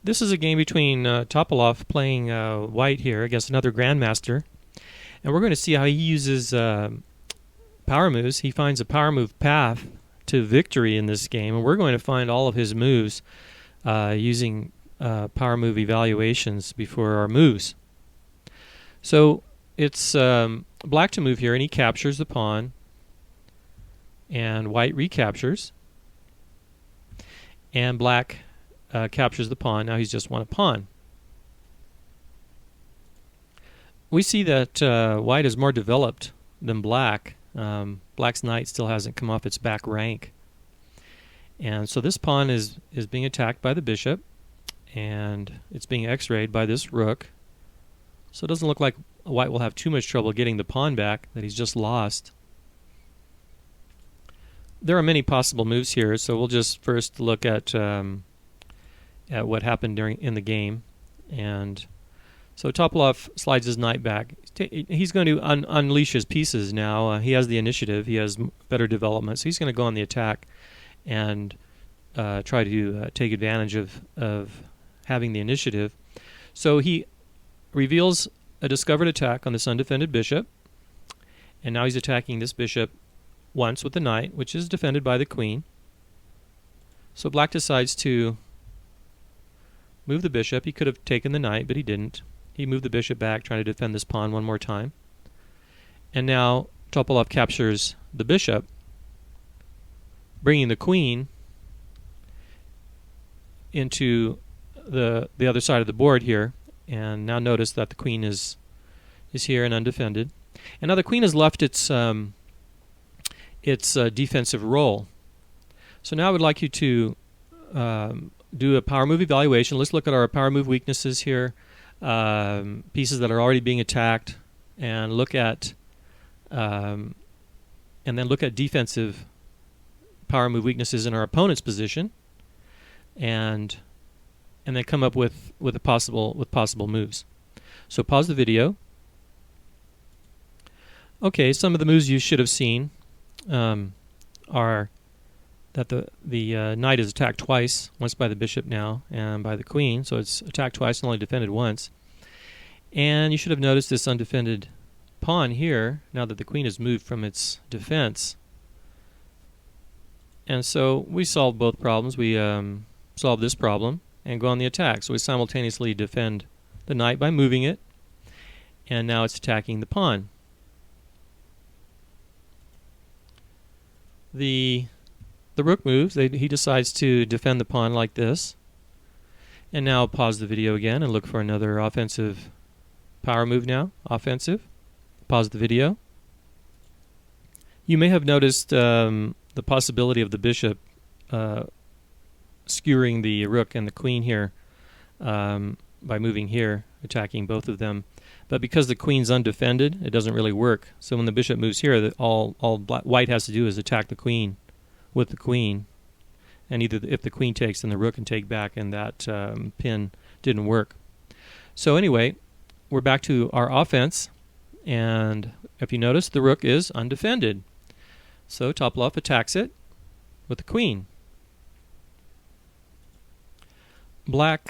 This is a game between Topalov playing white here against another grandmaster, and we're going to see how he uses power moves. He finds a power move path to victory in this game, and we're going to find all of his moves using power move evaluations before our moves. So it's black to move here, and he captures the pawn, and white recaptures, and black captures the pawn. Now he's just won a pawn. We see that white is more developed than black. Black's knight still hasn't come off its back rank. And so this pawn is being attacked by the bishop, and it's being x-rayed by this rook. So it doesn't look like white will have too much trouble getting the pawn back that he's just lost. There are many possible moves here, so we'll just first look at what happened in the game. And so Topalov slides his knight back. He's going to unleash his pieces now. He has the initiative. He has better development, so he's going to go on the attack and try to take advantage of having the initiative. So he reveals a discovered attack on this undefended bishop, and now he's attacking this bishop once with the knight, which is defended by the queen. So black decides to move the bishop. He could have taken the knight, but he didn't. He moved the bishop back, trying to defend this pawn one more time. And now Topalov captures the bishop, bringing the queen into the other side of the board here. And now notice that the queen is here and undefended. And now the queen has left its defensive role. So now I would like you to do a power move evaluation. Let's look at our power move weaknesses here, pieces that are already being attacked, and look at and then look at defensive power move weaknesses in our opponent's position, and then come up with possible moves. So pause the video. Okay, some of the moves you should have seen are that the knight is attacked twice, once by the bishop now, and by the queen, so it's attacked twice and only defended once. And you should have noticed this undefended pawn here, now that the queen has moved from its defense. And so we solved both problems. We solved this problem and go on the attack. So we simultaneously defend the knight by moving it, and now it's attacking the pawn. The rook moves. He decides to defend the pawn like this. And now pause the video again and look for another offensive power move now. Offensive. Pause the video. You may have noticed the possibility of the bishop skewering the rook and the queen here by moving here, attacking both of them. But because the queen's undefended, it doesn't really work. So when the bishop moves here, all white has to do is attack the queen with the queen, and either if the queen takes, then the rook can take back, and that pin didn't work. So anyway, we're back to our offense, and if you notice, the rook is undefended. So Topalov attacks it with the queen. Black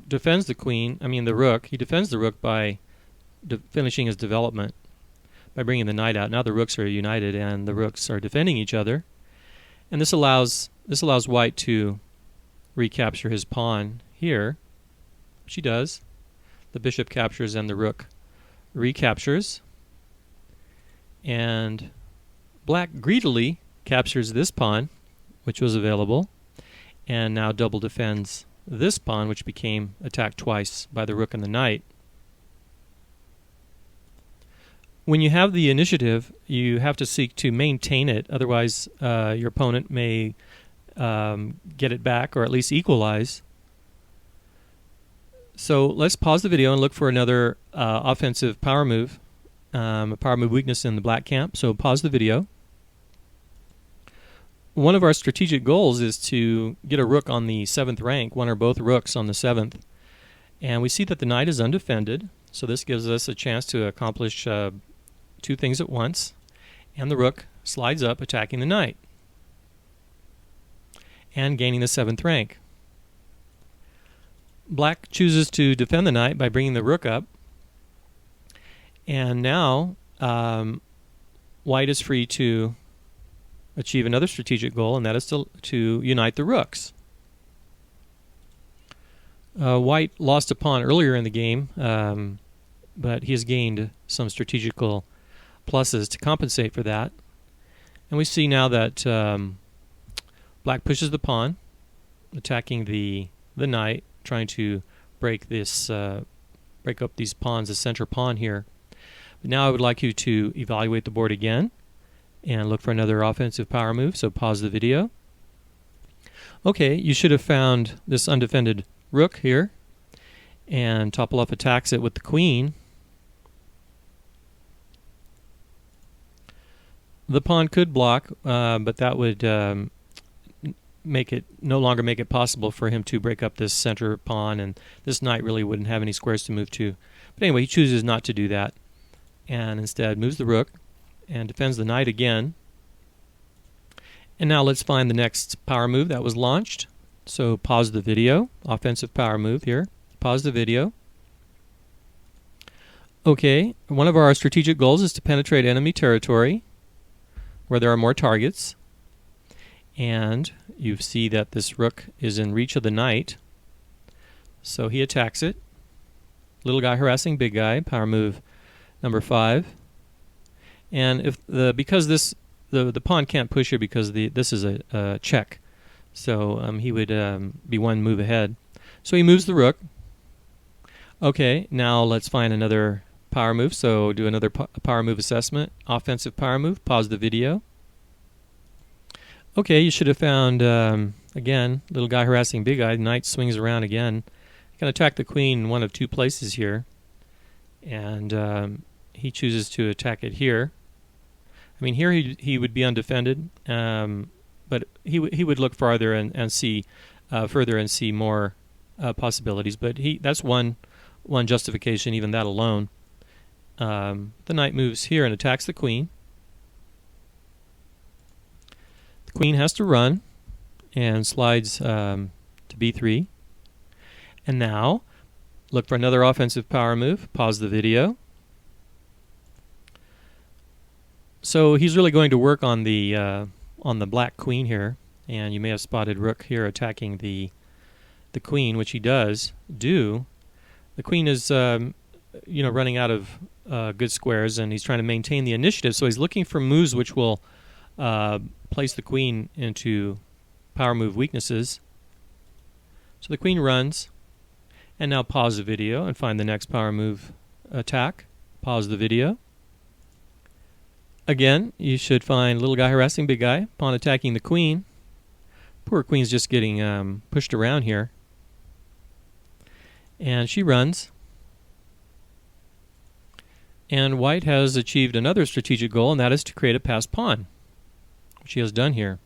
defends the rook. He defends the rook by finishing his development, by bringing the knight out. Now the rooks are united, and the rooks are defending each other. And this allows white to recapture his pawn here. She does. The bishop captures and the rook recaptures. And black greedily captures this pawn, which was available, and now double defends this pawn, which became attacked twice by the rook and the knight. When you have the initiative, you have to seek to maintain it. Otherwise, your opponent may get it back or at least equalize. So let's pause the video and look for another offensive power move, a power move weakness in the black camp. So pause the video. One of our strategic goals is to get a rook on the 7th rank, one or both rooks on the 7th. And we see that the knight is undefended, so this gives us a chance to accomplish two things at once. And the rook slides up, attacking the knight and gaining the 7th rank. Black chooses to defend the knight by bringing the rook up, and now white is free to achieve another strategic goal, and that is to unite the rooks. White lost a pawn earlier in the game, but he has gained some strategical pluses to compensate for that. And we see now that black pushes the pawn, attacking the knight, trying to break up these pawns, the center pawn here. But now I would like you to evaluate the board again and look for another offensive power move. So pause the video. Okay, you should have found this undefended rook here, and Topolov attacks it with the queen. The pawn could block, but that would no longer make it possible for him to break up this center pawn, and this knight really wouldn't have any squares to move to. But anyway, he chooses not to do that, and instead moves the rook and defends the knight again. And now let's find the next power move that was launched. So pause the video, offensive power move here. Pause the video. Okay, one of our strategic goals is to penetrate enemy territory where there are more targets. And you see that this rook is in reach of the knight. So he attacks it. Little guy harassing big guy, power move number 5. And because the pawn can't push here because this is a check. So he would be one move ahead. So he moves the rook. Okay, now let's find another power move. So do another power move assessment. Offensive power move. Pause the video. Okay, you should have found, again, little guy harassing big guy. Knight swings around again. You can attack the queen in one of two places here. And he chooses to attack it here. I mean, here he would be undefended. But he would look farther and see further and see more possibilities. But that's one justification, even that alone. The knight moves here and attacks the queen. The queen has to run and slides to b3. And now look for another offensive power move. Pause the video. So he's really going to work on the black queen here, and you may have spotted rook here attacking the queen, which he does do. The queen is running out of good squares, and he's trying to maintain the initiative, so he's looking for moves which will place the queen into power move weaknesses. So the queen runs, and now pause the video and find the next power move attack. Pause the video. Again, you should find little guy harassing big guy, pawn attacking the queen. Poor queen's just getting pushed around here. And she runs. And white has achieved another strategic goal, and that is to create a passed pawn, which he has done here.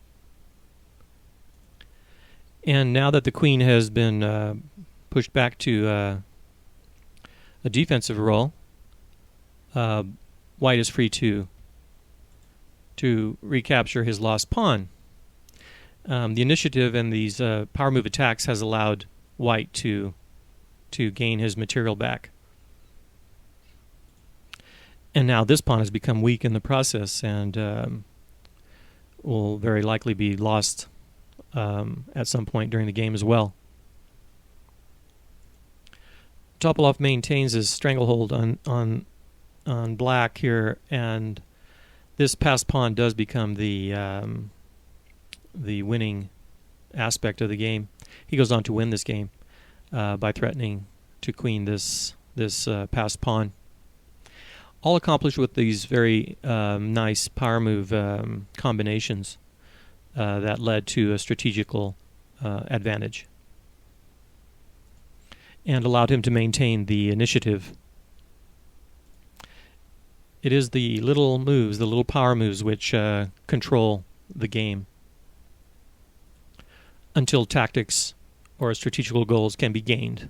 And now that the queen has been pushed back to a defensive role, white is free to recapture his lost pawn. The initiative and these power move attacks has allowed white to gain his material back. And now this pawn has become weak in the process and will very likely be lost at some point during the game as well. Topolov maintains his stranglehold on black here, and this passed pawn does become the winning aspect of the game. He goes on to win this game by threatening to queen this passed pawn. All accomplished with these very nice power move combinations that led to a strategical advantage and allowed him to maintain the initiative. It is the little moves, the little power moves, which control the game until tactics or strategical goals can be gained.